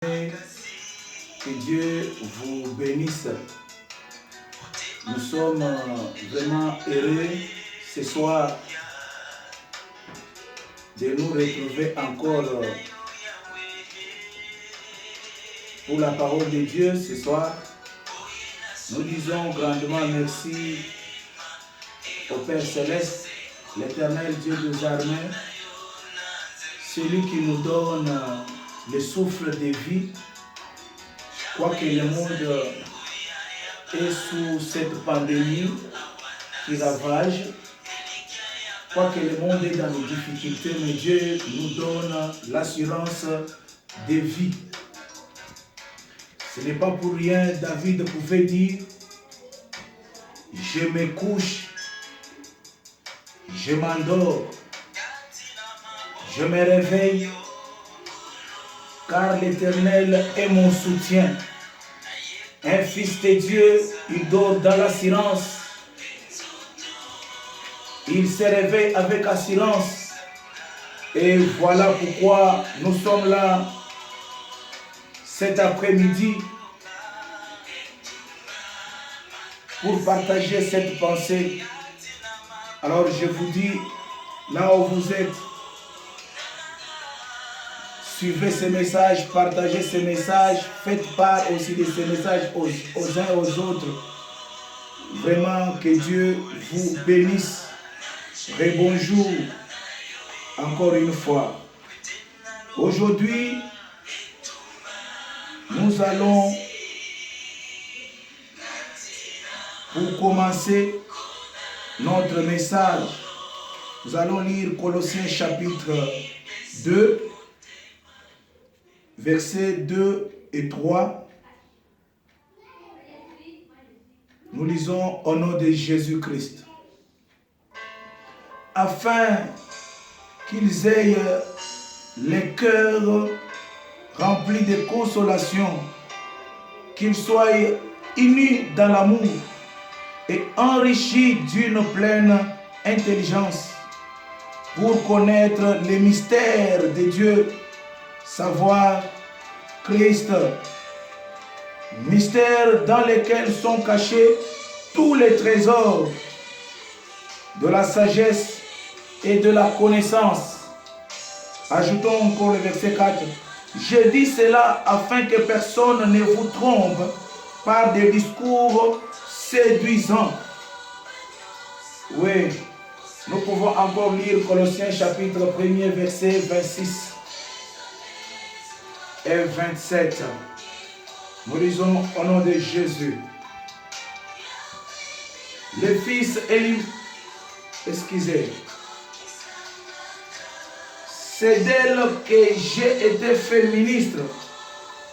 Que Dieu vous bénisse. Nous sommes vraiment heureux ce soir de nous retrouver encore pour la parole de Dieu ce soir. Nous disons grandement merci au Père Céleste, l'Éternel Dieu des armées, celui qui nous donne le souffle de vie. Quoique le monde est sous cette pandémie qui ravage, quoique le monde est dans les difficultés, mais Dieu nous donne l'assurance de vie. Ce n'est pas pour rien, David pouvait dire, je me couche, je m'endors, je me réveille, car l'Éternel est mon soutien. Un fils de Dieu, il dort dans l'assurance. Il se réveille avec assurance. Et voilà pourquoi nous sommes là cet après-midi pour partager cette pensée. Alors je vous dis, là où vous êtes, suivez ces messages, partagez ces messages, faites part aussi de ces messages aux uns et aux autres. Vraiment que Dieu vous bénisse. Et bonjour encore une fois. Aujourd'hui, nous allons, pour commencer notre message, nous allons lire Colossiens chapitre 2, versets 2 et 3. Nous lisons au nom de Jésus-Christ. Afin qu'ils aient les cœurs remplis de consolation, qu'ils soient unis dans l'amour et enrichis d'une pleine intelligence pour connaître les mystères de Dieu, savoir Christ, mystère dans lequel sont cachés tous les trésors de la sagesse et de la connaissance. Ajoutons encore le verset 4. Je dis cela afin que personne ne vous trompe par des discours séduisants. Oui, nous pouvons encore lire Colossiens chapitre 1er verset 26 et 27. Nous lisons au nom de Jésus. Le Fils c'est d'elle que j'ai été fait ministre,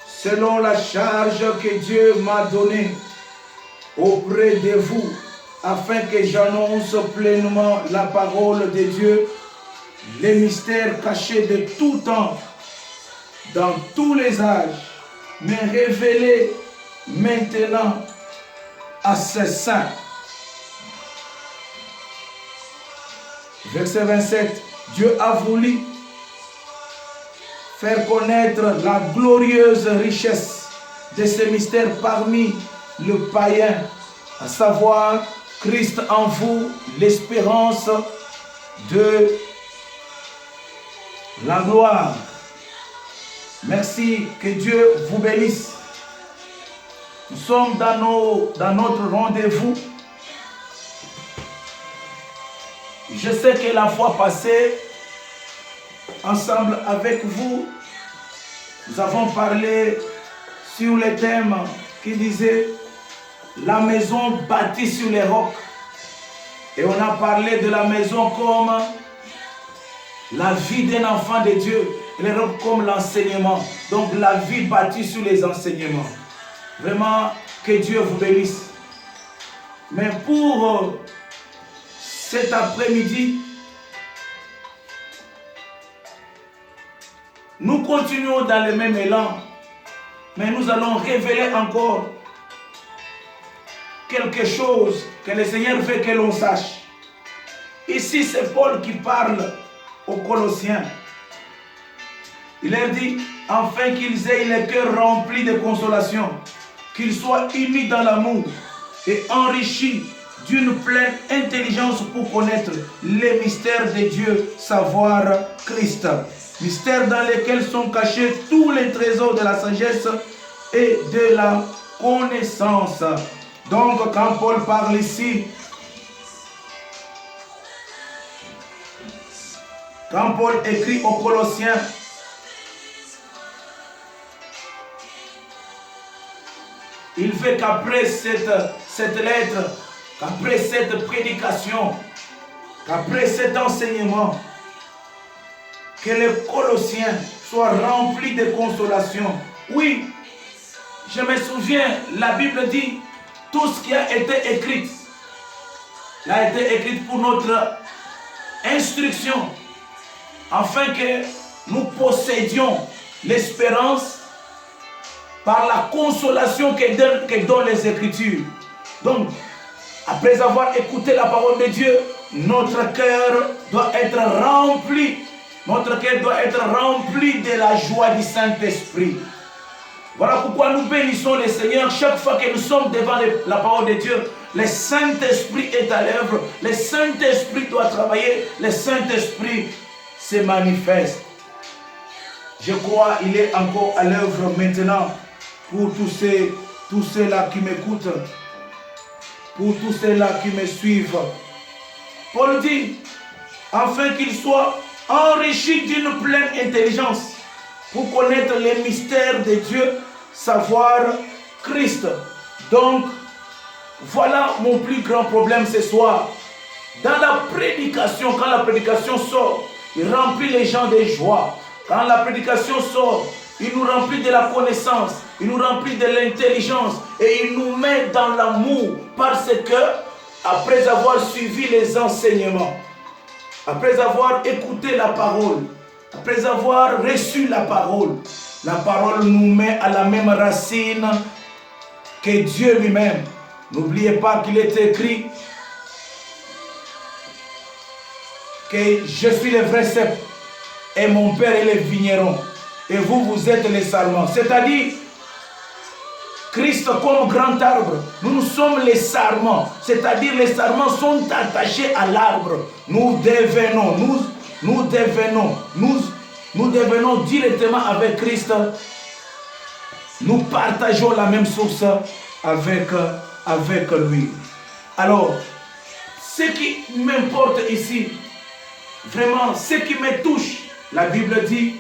selon la charge que Dieu m'a donnée auprès de vous, afin que j'annonce pleinement la parole de Dieu, les mystères cachés de tout temps, dans tous les âges, mais révélés maintenant à ses saints. Verset 27. Dieu a voulu faire connaître la glorieuse richesse de ce mystère parmi le païen, à savoir Christ en vous, l'espérance de la gloire. Merci, que Dieu vous bénisse. Nous sommes dans notre rendez-vous. Je sais que la fois passée, ensemble avec vous, nous avons parlé sur le thème qui disait la maison bâtie sur les rocs. Et on a parlé de la maison comme la vie d'un enfant de Dieu, et les rocs comme l'enseignement. Donc la vie bâtie sur les enseignements. Vraiment, que Dieu vous bénisse. Mais pour cet après-midi, nous continuons dans le même élan, mais nous allons révéler encore quelque chose que le Seigneur veut que l'on sache. Ici, c'est Paul qui parle aux Colossiens. Il leur dit, afin qu'ils aient les cœurs remplis de consolation, qu'ils soient unis dans l'amour et enrichis d'une pleine intelligence pour connaître les mystères de Dieu, savoir Christ. Mystères dans lesquels sont cachés tous les trésors de la sagesse et de la connaissance. Donc, quand Paul parle ici, quand Paul écrit aux Colossiens, il fait qu'après cette lettre, qu'après cette prédication, qu'après cet enseignement, que les Colossiens soient remplis de consolation. Oui, je me souviens, la Bible dit, tout ce qui a été écrit pour notre instruction, afin que nous possédions l'espérance par la consolation que donnent les Écritures. Donc, après avoir écouté la parole de Dieu, notre cœur doit être rempli. Notre cœur doit être rempli de la joie du Saint-Esprit. Voilà pourquoi nous bénissons le Seigneur. Chaque fois que nous sommes devant la parole de Dieu, le Saint-Esprit est à l'œuvre. Le Saint-Esprit doit travailler. Le Saint-Esprit se manifeste. Je crois qu'il est encore à l'œuvre maintenant pour tous ceux-là qui m'écoutent, pour tous ceux-là qui me suivent. Paul dit, afin qu'ils soient enrichis d'une pleine intelligence pour connaître les mystères de Dieu, savoir Christ. Donc, voilà mon plus grand problème ce soir. Dans la prédication, quand la prédication sort, il remplit les gens de joie. Quand la prédication sort, il nous remplit de la connaissance, il nous remplit de l'intelligence et il nous met dans l'amour parce que, après avoir suivi les enseignements, après avoir écouté la parole, après avoir reçu la parole nous met à la même racine que Dieu lui-même. N'oubliez pas qu'il est écrit que je suis le vrai cep et mon père est le vigneron et vous, vous êtes les sarments. C'est-à-dire, Christ comme grand arbre, nous sommes les sarments. C'est-à-dire, les sarments sont attachés à l'arbre. Nous devenons directement avec Christ. Nous partageons la même source avec lui. Alors, ce qui m'importe ici, vraiment, ce qui me touche, la Bible dit,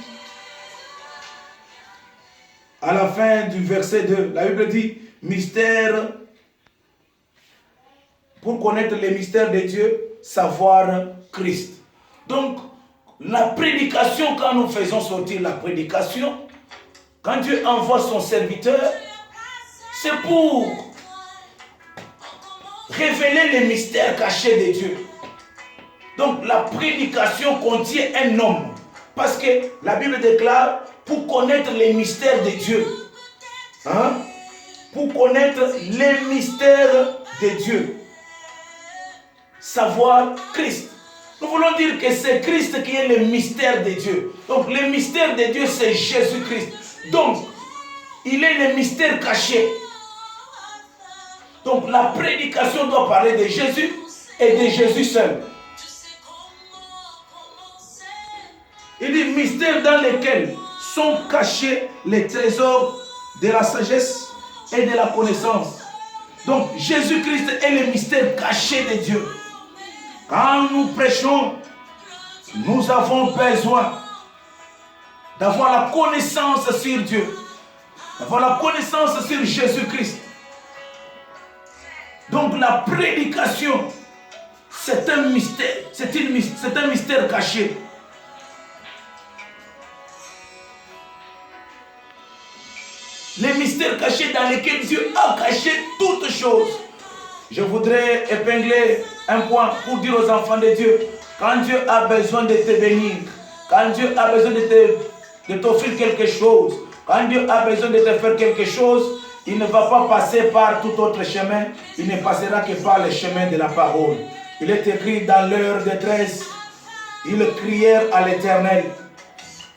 à la fin du verset 2, la Bible dit, mystère, pour connaître les mystères de Dieu, savoir Christ. Donc, la prédication, quand nous faisons sortir la prédication, quand Dieu envoie son serviteur, c'est pour révéler les mystères cachés de Dieu. Donc, la prédication contient un homme. Parce que la Bible déclare, pour connaître les mystères de Dieu. Pour connaître les mystères de Dieu. Savoir Christ. Nous voulons dire que c'est Christ qui est le mystère de Dieu. Donc, le mystère de Dieu, c'est Jésus-Christ. Donc, il est le mystère caché. Donc, la prédication doit parler de Jésus et de Jésus seul. Il dit mystères dans lesquels sont cachés les trésors de la sagesse et de la connaissance. Donc, Jésus-Christ est le mystère caché de Dieu. Quand nous prêchons, nous avons besoin d'avoir la connaissance sur Dieu, d'avoir la connaissance sur Jésus-Christ. Donc, la prédication, c'est un mystère, c'est un mystère caché. Les mystères cachés dans lesquels Dieu a caché toutes choses. Je voudrais épingler un point pour dire aux enfants de Dieu, quand Dieu a besoin de te bénir, quand Dieu a besoin de t'offrir quelque chose, quand Dieu a besoin de te faire quelque chose, il ne va pas passer par tout autre chemin, il ne passera que par le chemin de la parole. Il est écrit dans leur détresse, ils crièrent à l'Éternel.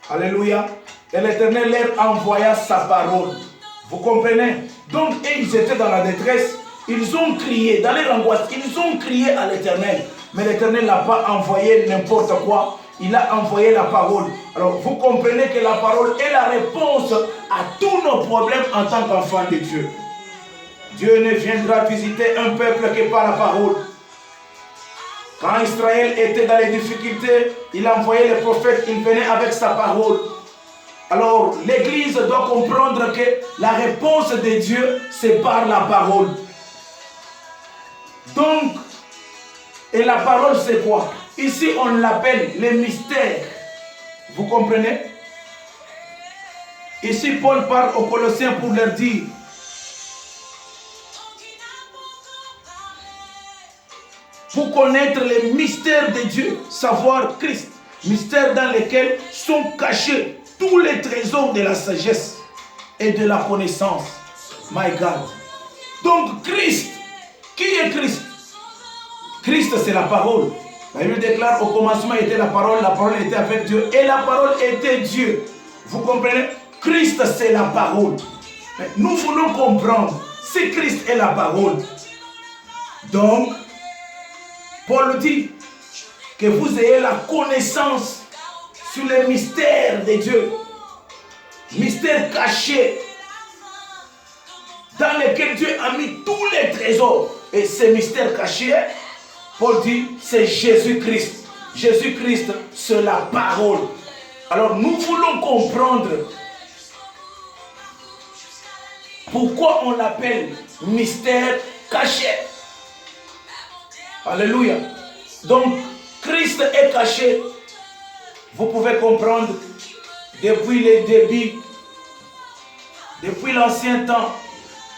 Alléluia. Et l'Éternel leur envoya sa parole. Vous comprenez? Donc, ils étaient dans la détresse. Ils ont crié, dans leur angoisse, ils ont crié à l'Éternel. Mais l'Éternel n'a pas envoyé n'importe quoi. Il a envoyé la parole. Alors, vous comprenez que la parole est la réponse à tous nos problèmes en tant qu'enfants de Dieu. Dieu ne viendra visiter un peuple que par la parole. Quand Israël était dans les difficultés, il envoyait les prophètes, il venait avec sa parole. Alors, l'Église doit comprendre que la réponse de Dieu, c'est par la parole. Donc, et la parole, c'est quoi? Ici, on l'appelle les mystères. Vous comprenez? Ici, Paul parle aux Colossiens pour leur dire: pour connaître les mystères de Dieu, savoir Christ, mystères dans lesquels sont cachés tous les trésors de la sagesse et de la connaissance. My God. Donc Christ, qui est Christ? Christ, c'est la parole. La Bible déclare: au commencement était la parole était avec Dieu et la parole était Dieu. Vous comprenez? Christ, c'est la parole. Mais nous voulons comprendre si Christ est la parole. Donc, Paul dit que vous ayez la connaissance sur les mystères de Dieu. Mystères cachés dans lesquels Dieu a mis tous les trésors. Et ces mystères cachés, Paul dit, c'est Jésus-Christ. Jésus-Christ, c'est la parole. Alors nous voulons comprendre pourquoi on l'appelle mystère caché. Alléluia. Donc, Christ est caché. Vous pouvez comprendre depuis les débuts, depuis l'ancien temps,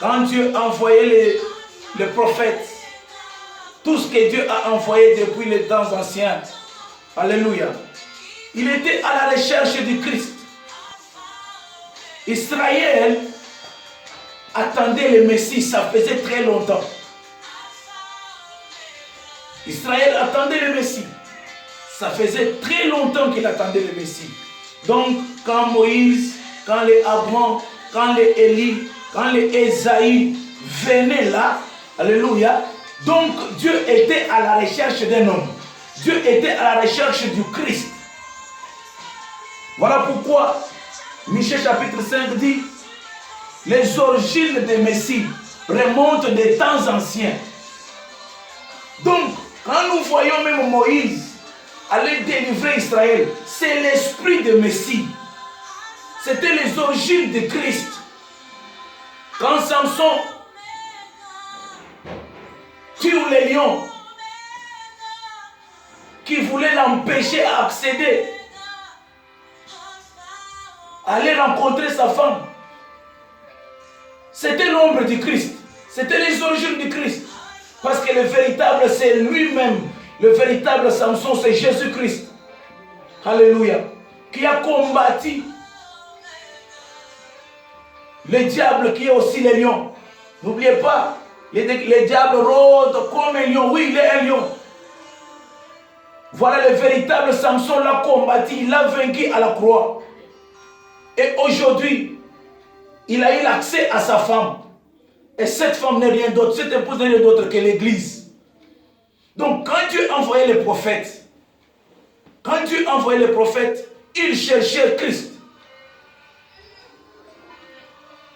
quand Dieu a envoyé les prophètes, tout ce que Dieu a envoyé depuis les temps anciens. Alléluia. Il était à la recherche du Christ. Israël attendait le Messie, ça faisait très longtemps. Israël attendait le Messie. Ça faisait très longtemps qu'il attendait le Messie. Donc, quand Moïse, quand les Abraham, quand les Élie, quand les Ésaïe venaient là, alléluia, donc Dieu était à la recherche d'un homme. Dieu était à la recherche du Christ. Voilà pourquoi Michée chapitre 5 dit: les origines des Messie remontent des temps anciens. Donc, quand nous voyons même Moïse aller délivrer Israël, c'est l'esprit de Messie. C'était les origines de Christ. Quand Samson tue les lions qui voulaient l'empêcher d'accéder, aller rencontrer sa femme, c'était l'ombre du Christ. C'était les origines du Christ. Parce que le véritable, c'est lui-même. Le véritable Samson, c'est Jésus-Christ. Alléluia. Qui a combattu le diable qui est aussi le lion. N'oubliez pas, le diable rôde comme un lion. Oui, il est un lion. Voilà, le véritable Samson l'a combattu. Il l'a vaincu à la croix. Et aujourd'hui, il a eu l'accès à sa femme. Et cette femme n'est rien d'autre, cette épouse n'est rien d'autre que l'Église. Donc quand Dieu envoyait les prophètes, il cherchait Christ.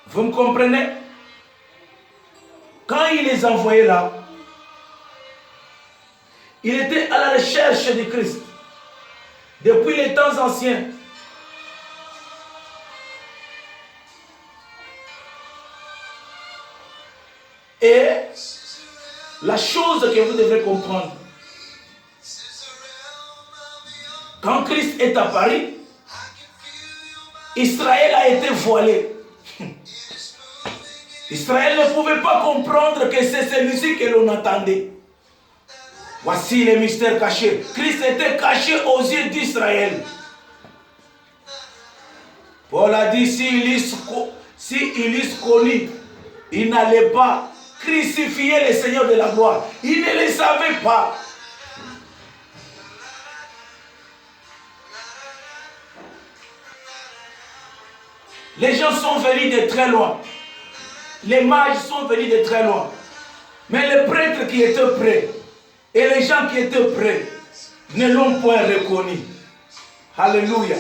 Vous me comprenez? Quand il les envoyait là, il était à la recherche de Christ. Depuis les temps anciens. Et la chose que vous devrez comprendre, quand Christ est apparu, Israël a été voilé. Israël ne pouvait pas comprendre que c'est celui-ci que l'on attendait. Voici les mystères cachés. Christ était caché aux yeux d'Israël. Paul a dit, s'il est connu, il n'allait pas crucifier le Seigneur de la gloire. Il ne le savait pas. Les gens sont venus de très loin. Les mages sont venus de très loin. Mais les prêtres qui étaient prêts et les gens qui étaient prêts ne l'ont point reconnu. Alléluia.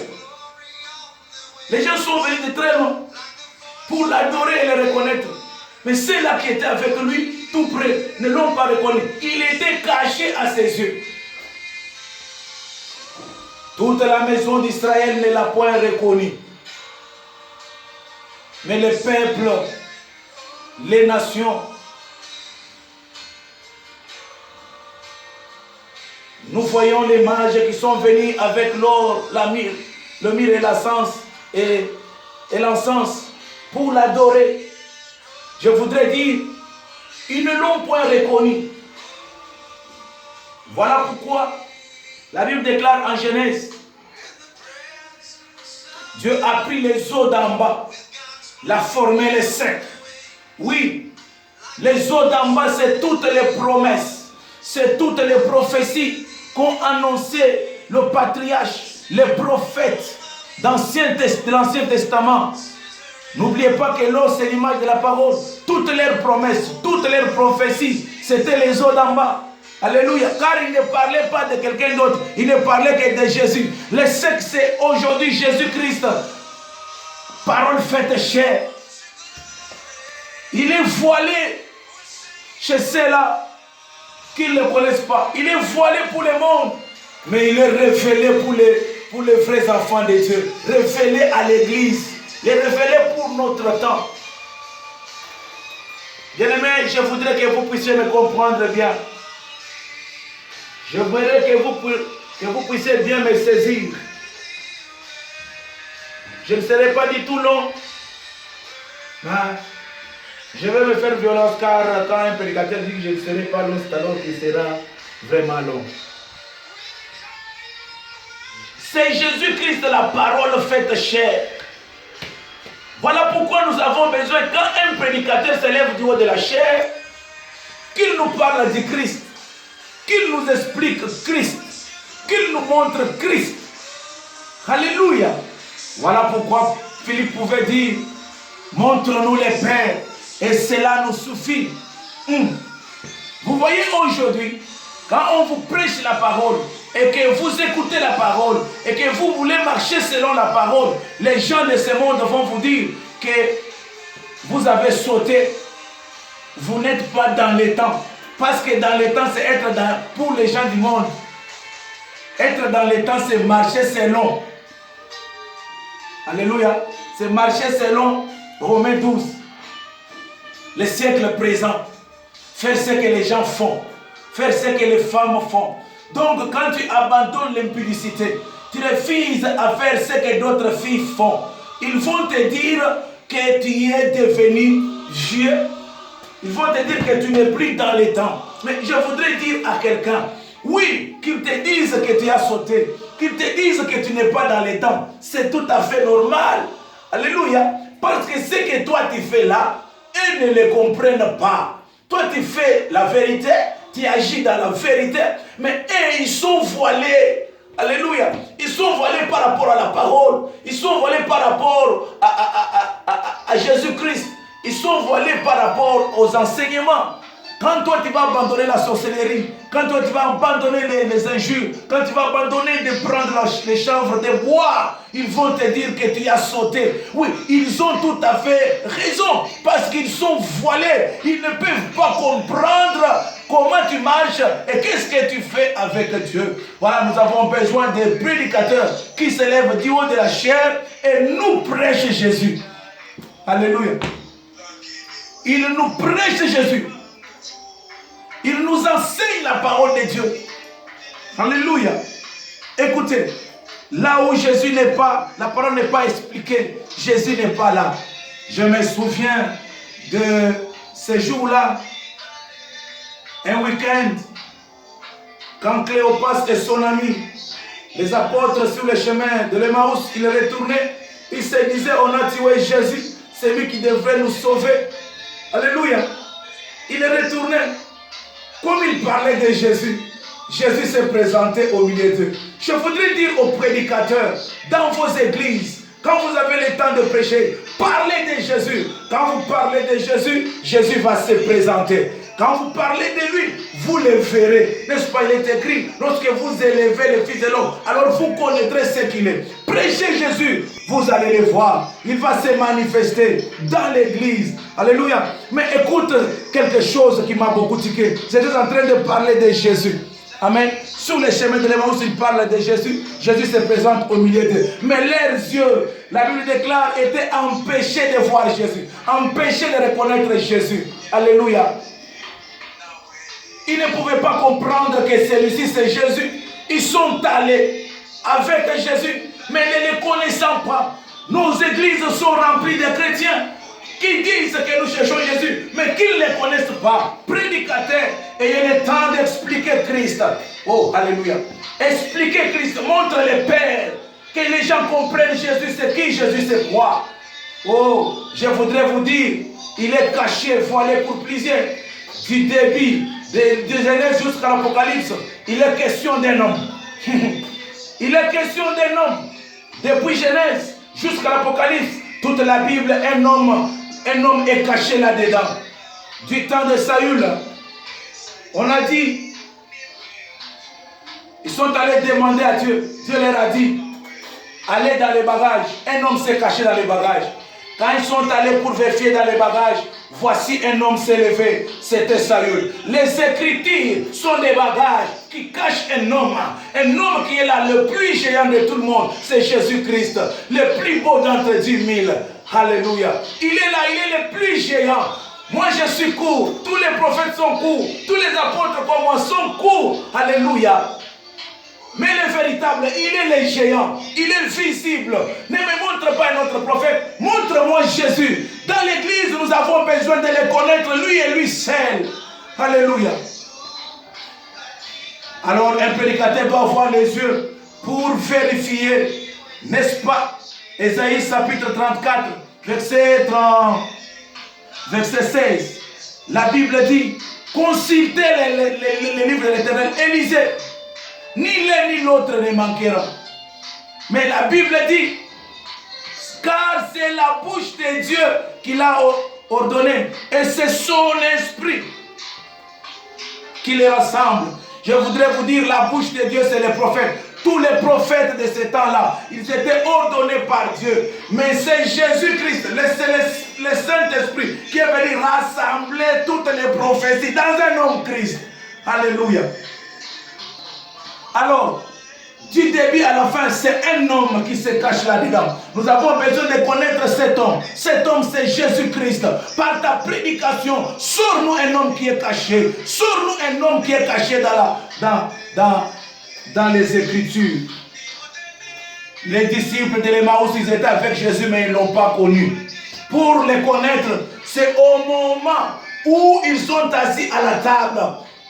Les gens sont venus de très loin pour l'adorer et le reconnaître. Mais ceux-là qui étaient avec lui, tout près, ne l'ont pas reconnu. Il était caché à ses yeux. Toute la maison d'Israël ne l'a point reconnu. Mais les peuples, les nations, nous voyons les mages qui sont venus avec l'or, le myrrhe et l'encens et l'encens pour l'adorer. Je voudrais dire, ils ne l'ont point reconnu. Voilà pourquoi la Bible déclare en Genèse, Dieu a pris les eaux d'en bas, l'a formé les secs. Oui, les eaux d'en bas, c'est toutes les promesses, c'est toutes les prophéties qu'ont annoncé le patriarche, les prophètes de l'Ancien Testament. N'oubliez pas que l'eau, c'est l'image de la parole. Toutes leurs promesses, toutes leurs prophéties, c'était les eaux d'en bas. Alléluia. Car il ne parlait pas de quelqu'un d'autre. Il ne parlait que de Jésus. Le sec, c'est aujourd'hui Jésus-Christ. Parole faite chair. Il est voilé chez ceux-là qui ne le connaissent pas. Il est voilé pour le monde. Mais il est révélé pour les vrais enfants de Dieu. Révélé à l'église. Il est révélé pour notre temps. Bien-aimés, je voudrais que vous puissiez me comprendre bien. Je voudrais que vous puissiez bien me saisir. Je ne serai pas du tout long. Hein? Je vais me faire violence car quand un prédicateur dit que je ne serai pas long, c'est alors qu'il sera vraiment long. C'est Jésus-Christ, la parole faite chair. Voilà pourquoi nous avons besoin, quand un prédicateur s'élève du haut de la chair, qu'il nous parle du Christ, qu'il nous explique Christ, qu'il nous montre Christ. Alléluia. Voilà pourquoi Philippe pouvait dire, montre-nous les pères, et cela nous suffit. Vous voyez aujourd'hui, quand on vous prêche la parole, et que vous écoutez la parole, et que vous voulez marcher selon la parole, les gens de ce monde vont vous dire que vous avez sauté, vous n'êtes pas dans les temps. Parce que dans les temps, c'est être pour les gens du monde. Être dans les temps, c'est marcher selon. Alléluia. C'est marcher selon Romains 12. Le siècle présent. Faire ce que les gens font. Faire ce que les femmes font. Donc, quand tu abandonnes l'impudicité, tu refuses à faire ce que d'autres filles font. Ils vont te dire que tu es devenu vieux. Ils vont te dire que tu n'es plus dans les temps. Mais je voudrais dire à quelqu'un, oui, qu'ils te disent que tu as sauté, qu'ils te disent que tu n'es pas dans les temps. C'est tout à fait normal. Alléluia. Parce que ce que toi tu fais là, eux ne le comprennent pas. Toi tu fais la vérité, tu agis dans la vérité, mais eux ils sont voilés. Alléluia. Ils sont voilés par rapport à la parole. Ils sont voilés par rapport à Jésus-Christ. Ils sont voilés par rapport aux enseignements. Quand toi tu vas abandonner la sorcellerie, quand toi tu vas abandonner les injures, quand tu vas abandonner de prendre les chanvres, de boire, ils vont te dire que tu as sauté. Oui, ils ont tout à fait raison, parce qu'ils sont voilés. Ils ne peuvent pas comprendre comment tu marches et qu'est-ce que tu fais avec Dieu. Voilà, nous avons besoin de prédicateurs qui se lèvent du haut de la chair et nous prêchent Jésus. Alléluia. Ils nous prêchent Jésus. Il nous enseigne la parole de Dieu. Alléluia. Écoutez, là où Jésus n'est pas, la parole n'est pas expliquée, Jésus n'est pas là. Je me souviens de ce jour-là, un week-end, quand Cléopas et son ami, les apôtres sur le chemin de l'Emmaüs, ils retournaient, ils se disaient, on a tué Jésus, c'est lui qui devrait nous sauver. Alléluia. Il est retourné. Comme il parlait de Jésus, Jésus s'est présenté au milieu d'eux. Je voudrais dire aux prédicateurs, dans vos églises, quand vous avez le temps de prêcher, Parlez de Jésus. Quand vous parlez de Jésus, Jésus va se présenter. Quand vous parlez de lui, vous le verrez. N'est-ce pas, il est écrit, lorsque vous élevez le Fils de l'homme, alors vous connaîtrez ce qu'il est. Prêchez Jésus, vous allez le voir. Il va se manifester dans l'église. Alléluia. Mais écoute quelque chose qui m'a beaucoup tiqué. J'étais en train de parler de Jésus. Amen. Sur les chemins de l'Emmaüs, ils parlent de Jésus. Jésus se présente au milieu d'eux. Mais leurs yeux, la Bible déclare, étaient empêchés de voir Jésus. Empêchés de reconnaître Jésus. Alléluia. Ils ne pouvaient pas comprendre que celui-ci c'est Jésus. Ils sont allés avec Jésus, mais ne le connaissant pas. Nos églises sont remplies de chrétiens qui disent que nous cherchons Jésus, mais qui ne le connaissent pas. Prédicateurs, ayez le temps d'expliquer Christ. Oh, alléluia. Expliquez Christ, montre le Père, que les gens comprennent Jésus, c'est qui, Jésus, c'est quoi. Oh, je voudrais vous dire, il est caché, voilé pour plusieurs, du début de Genèse jusqu'à l'Apocalypse. Il est question d'un homme. Il est question d'un homme. Depuis Genèse jusqu'à l'Apocalypse, toute la Bible, un homme est caché là-dedans. Du temps de Saül, on a dit, ils sont allés demander à Dieu. Dieu leur a dit, allez dans les bagages. Un homme s'est caché dans les bagages. Quand ils sont allés pour vérifier dans les bagages, voici un homme s'est levé, c'était Saül. Les Écritures sont des bagages qui cachent un homme qui est là, le plus géant de tout le monde, c'est Jésus-Christ, le plus beau d'entre 10 000. Alléluia. Il est là, il est le plus géant. Moi je suis court, tous les prophètes sont courts, tous les apôtres comme moi sont courts. Alléluia. Mais le véritable, il est le géant, il est visible. Ne me montre pas un autre prophète, montre-moi Jésus. Dans l'église, nous avons besoin de le connaître, lui et lui seul. Alléluia. Alors, un prédicateur doit avoir les yeux pour vérifier, n'est-ce pas? Ésaïe chapitre 34, verset 16. La Bible dit, consultez les livres de l'Éternel et lisez. Ni l'un ni l'autre ne manquera. Mais la Bible dit, car c'est la bouche de Dieu qui l'a ordonné. Et c'est son esprit qui les rassemble. Je voudrais vous dire, la bouche de Dieu, c'est les prophètes. Tous les prophètes de ce temps-là, ils étaient ordonnés par Dieu. Mais c'est Jésus-Christ, le Saint-Esprit, qui est venu rassembler toutes les prophéties dans un homme Christ. Alléluia. Alors, du début à la fin, c'est un homme qui se cache là-dedans. Nous avons besoin de connaître cet homme. Cet homme, c'est Jésus-Christ. Par ta prédication, sors-nous un homme qui est caché. Sors-nous un homme qui est caché dans les Écritures. Les disciples de l'Emmaüs, ils étaient avec Jésus, mais ils ne l'ont pas connu. Pour les connaître, c'est au moment où ils sont assis à la table.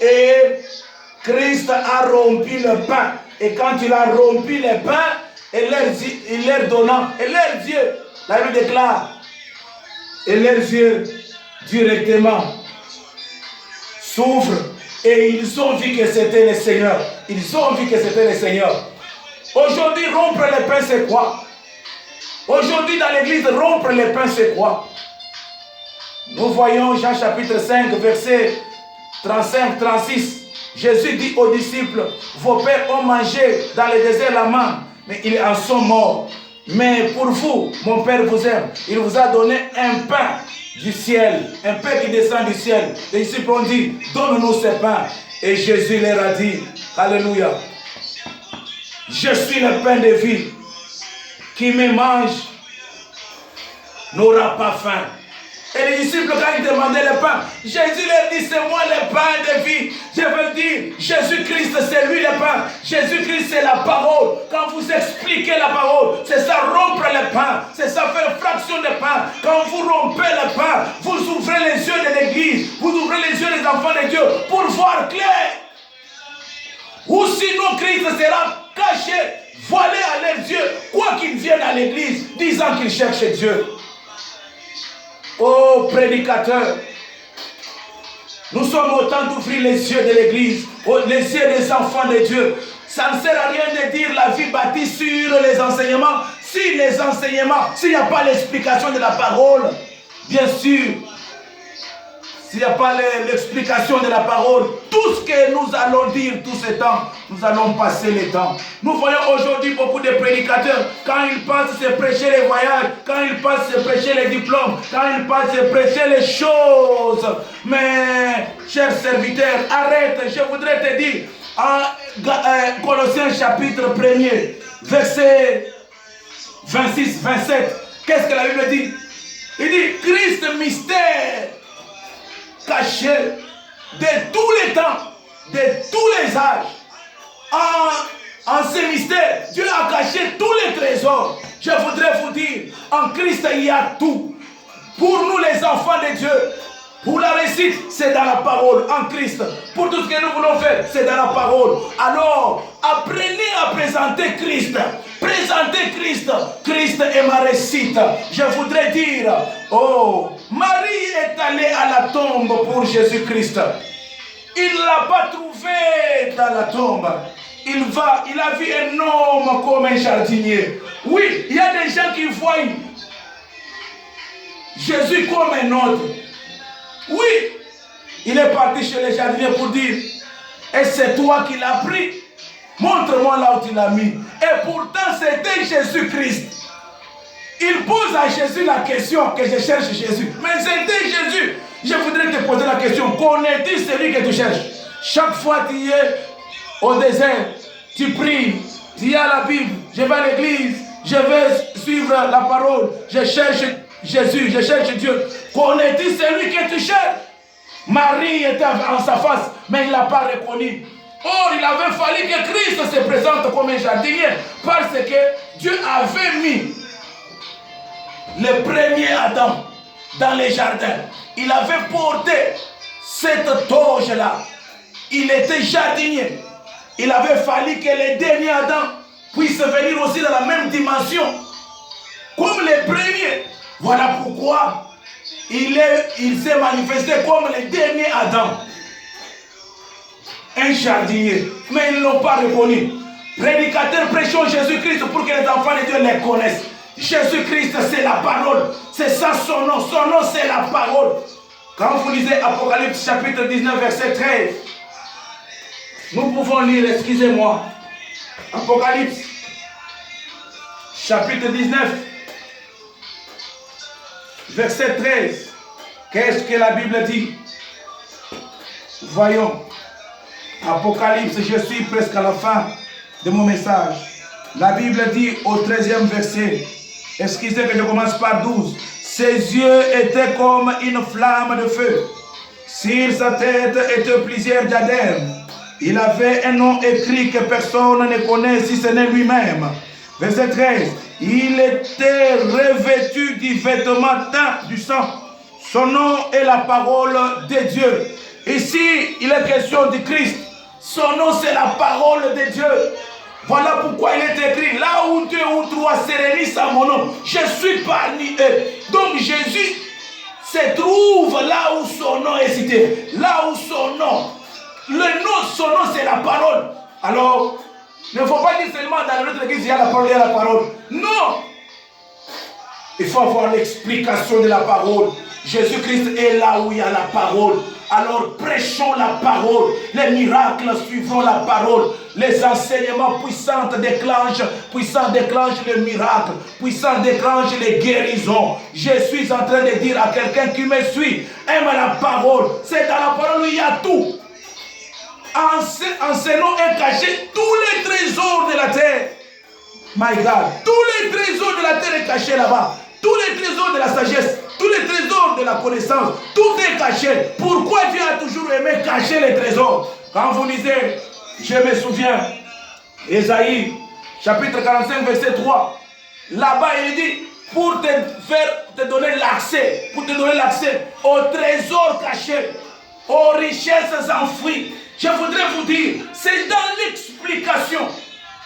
Et Christ a rompu le pain. Et quand il a rompu le pain, il leur donna, et leurs yeux, la Bible déclare, et leurs yeux directement s'ouvrent. Et ils ont vu que c'était le Seigneur. Ils ont vu que c'était le Seigneur. Aujourd'hui, rompre le pain, c'est quoi? Aujourd'hui, dans l'église, rompre le pain, c'est quoi? Nous voyons Jean chapitre 5, verset 35-36. Jésus dit aux disciples, vos pères ont mangé dans le désert la manne, mais ils en sont morts. Mais pour vous, mon Père vous aime. Il vous a donné un pain du ciel, un pain qui descend du ciel. Les disciples ont dit, donne-nous ce pain. Et Jésus leur a dit, alléluia, je suis le pain de vie. Qui me mange n'aura pas faim. Et les disciples, quand ils demandaient le pain, Jésus leur dit, c'est moi le pain de vie. Je veux dire, Jésus-Christ, c'est lui le pain. Jésus-Christ, c'est la parole. Quand vous expliquez la parole, c'est ça rompre le pain. C'est ça faire fraction de pain. Quand vous rompez le pain, vous ouvrez les yeux de l'église. Vous ouvrez les yeux des enfants de Dieu pour voir clair. Ou sinon, Christ sera caché, voilé à leurs yeux, quoi qu'ils viennent à l'église, disant qu'ils cherchent Dieu. Oh prédicateur, nous sommes au temps d'ouvrir les yeux de l'église, les yeux des enfants de Dieu. Ça ne sert à rien de dire la vie bâtie sur les enseignements si les enseignements, s'il n'y a pas l'explication de la parole, bien sûr, s'il n'y a pas l'explication de la parole, tout ce que nous allons dire tout ce temps, nous allons passer le temps. Nous voyons aujourd'hui beaucoup de prédicateurs, quand ils passent se prêcher les voyages, quand ils passent se prêcher les diplômes, quand ils passent se prêcher les choses. Mais, chers serviteurs, arrête, je voudrais te dire, en Colossiens chapitre 1er, verset 26, 27, qu'est-ce que la Bible dit? Il dit, Christ mystère caché de tous les temps, de tous les âges. En ce mystère, Dieu a caché tous les trésors. Je voudrais vous dire, en Christ, il y a tout. Pour nous, les enfants de Dieu, pour la réussite, c'est dans la parole, en Christ. Pour tout ce que nous voulons faire, c'est dans la parole. Alors, apprenez à présenter Christ. Présentez Christ. Christ est ma réussite. Je voudrais dire, oh, Marie est allée à la tombe pour Jésus-Christ. Il ne l'a pas trouvé dans la tombe. Il a vu un homme comme un jardinier. Oui, il y a des gens qui voient Jésus comme un autre. Oui, il est parti chez les jardiniers pour dire, et c'est toi qui l'as pris. Montre-moi là où tu l'as mis. Et pourtant, c'était Jésus-Christ. Il pose à Jésus la question que je cherche Jésus. Mais c'était Jésus. Je voudrais te poser la question. Connais-tu celui que tu cherches? Chaque fois que tu es au désert, tu pries, tu es à la Bible, je vais à l'église, je vais suivre la parole, je cherche Jésus, je cherche Dieu. Connais-tu celui que tu cherches? Marie était en sa face, mais il ne l'a pas reconnu. Or, il avait fallu que Christ se présente comme un jardinier, parce que Dieu avait mis le premier Adam dans les jardins. Il avait porté cette toge-là. Il était jardinier. Il avait fallu que le dernier Adam puisse venir aussi dans la même dimension, comme le premier. Voilà pourquoi il s'est manifesté comme le dernier Adam. Un jardinier. Mais ils ne l'ont pas reconnu. Prédicateurs, prêchons Jésus-Christ pour que les enfants de Dieu les connaissent. Jésus-Christ, c'est la parole. C'est ça son nom. Son nom, c'est la parole. Quand vous lisez Apocalypse chapitre 19, verset 13, nous pouvons lire, excusez-moi, Apocalypse chapitre 19, verset 13. Qu'est-ce que la Bible dit? Voyons. Apocalypse, je suis presque à la fin de mon message. La Bible dit au 13e verset, excusez que je commence par 12. Ses yeux étaient comme une flamme de feu. Sur sa tête étaient plusieurs diadèmes. Il avait un nom écrit que personne ne connaît si ce n'est lui-même. Verset 13. Il était revêtu du vêtement teint du sang. Son nom est la parole de Dieu. Ici, il est question du Christ. Son nom, c'est la parole de Dieu. Voilà pourquoi il est écrit, là où deux ou trois se réunissent à mon nom, je suis parmi eux. Donc Jésus se trouve là où son nom est cité. Là où son nom, son nom c'est la parole. Alors, il ne faut pas dire seulement dans notre église, il y a la parole, il y a la parole. Non! Il faut avoir l'explication de la parole. Jésus-Christ est là où il y a la parole. Alors prêchons la parole. Les miracles suivront la parole. Les enseignements puissants déclenchent le miracle. Puissants déclenchent les guérisons. Je suis en train de dire à quelqu'un qui me suit, aime la parole. C'est dans la parole où il y a tout. En ce nom est caché tous les trésors de la terre. My God. Tous les trésors de la terre est caché là-bas. Tous les trésors de la sagesse, tous les trésors de la connaissance, tout est caché. Pourquoi Dieu a toujours aimé cacher les trésors? Quand vous lisez, je me souviens, Ésaïe, chapitre 45, verset 3, là-bas il dit, pour te donner l'accès aux trésors cachés, aux richesses enfouies. Je voudrais vous dire, c'est dans l'explication,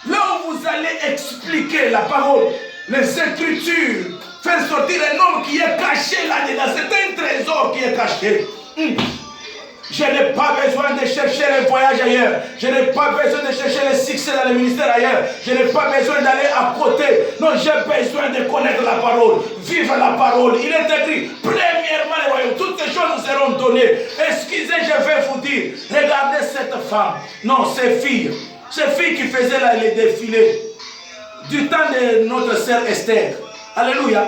là où vous allez expliquer la parole, les Écritures, faire sortir un homme qui est caché là-dedans. C'est un trésor qui est caché. Je n'ai pas besoin de chercher les voyages ailleurs. Je n'ai pas besoin de chercher les succès dans le ministère ailleurs. Je n'ai pas besoin d'aller à côté. Non, j'ai besoin de connaître la parole. Vivre la parole. Il est écrit, premièrement les royaumes. Toutes ces choses nous seront données. Excusez, je vais vous dire. Regardez cette femme. Non, ces filles. Ces filles qui faisaient là les défilés. Du temps de notre sœur Esther. Alléluia.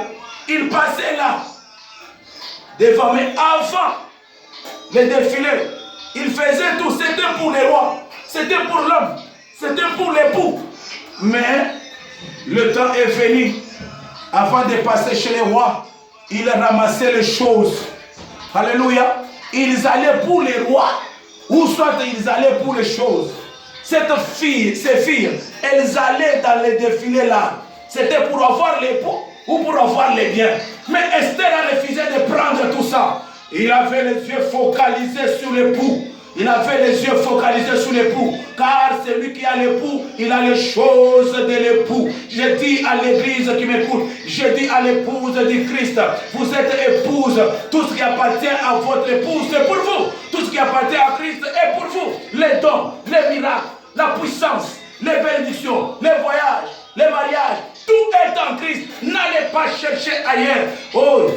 Ils passaient là. Devant, mais avant les défilés, ils faisaient tout. C'était pour les rois. C'était pour l'homme. C'était pour l'époux. Mais le temps est venu. Avant de passer chez les rois, ils ramassaient les choses. Alléluia. Ils allaient pour les rois. Ou soit ils allaient pour les choses. Ces filles, elles allaient dans les défilés là. C'était pour avoir l'époux ou pour avoir les biens. Mais Esther a refusé de prendre tout ça. Il avait les yeux focalisés sur l'époux. Il avait les yeux focalisés sur l'époux. Car celui qui a l'époux, il a les choses de l'époux. Je dis à l'église qui m'écoute, je dis à l'épouse du Christ, vous êtes épouse. Tout ce qui appartient à votre épouse, c'est pour vous. Tout ce qui appartient à Christ est pour vous. Les dons, les miracles, la puissance, les bénédictions, les voyages, les mariages, tout est en Christ. N'allez pas chercher ailleurs. Oh,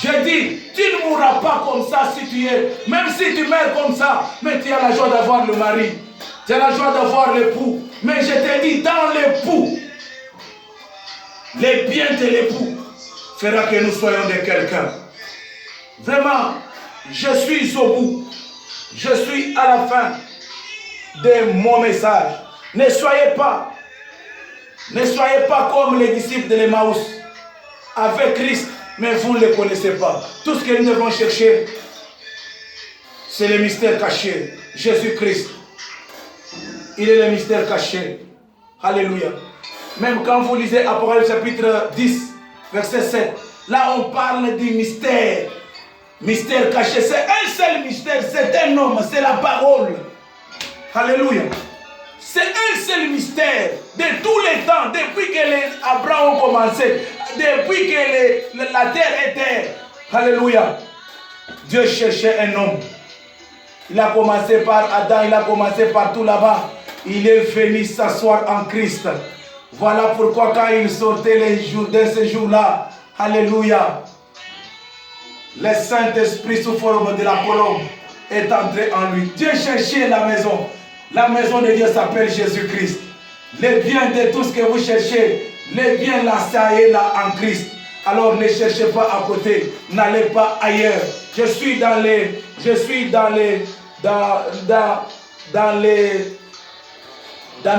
je dis, tu ne mourras pas comme ça si tu es. Même si tu meurs comme ça, mais tu as la joie d'avoir le mari. Tu as la joie d'avoir l'époux. Mais je te dis, dans l'époux, les biens de l'époux fera que nous soyons de quelqu'un. Vraiment, je suis au bout. Je suis à la fin de mon message. Ne soyez pas comme les disciples de l'Emmaüs avec Christ. Mais vous ne le connaissez pas. Tout ce que nous devons chercher, c'est le mystère caché. Jésus-Christ. Il est le mystère caché. Alléluia. Même quand vous lisez Apocalypse chapitre 10, verset 7, là on parle du mystère. Mystère caché. C'est un seul mystère. C'est un homme. C'est la parole. Alléluia. C'est un seul mystère de tous les temps, depuis que les Abraham ont commencé, depuis que la terre était. Alléluia. Dieu cherchait un homme. Il a commencé par Adam, il a commencé par tout là-bas. Il est venu s'asseoir en Christ. Voilà pourquoi quand il sortait les jours de ce jour-là, alléluia, le Saint-Esprit sous forme de la colombe est entré en lui. Dieu cherchait la maison. La maison de Dieu s'appelle Jésus-Christ. Les biens de tout ce que vous cherchez, les biens là, ça est là en Christ. Alors ne cherchez pas à côté, n'allez pas ailleurs. Je suis dans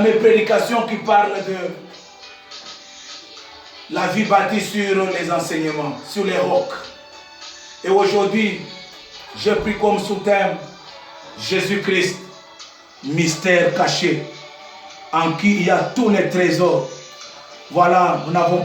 mes prédications qui parlent de la vie bâtie sur les enseignements, sur les rocs. Et aujourd'hui, j'ai pris comme sous-thème Jésus-Christ. Mystère caché, en qui il y a tous les trésors. Voilà, nous n'avons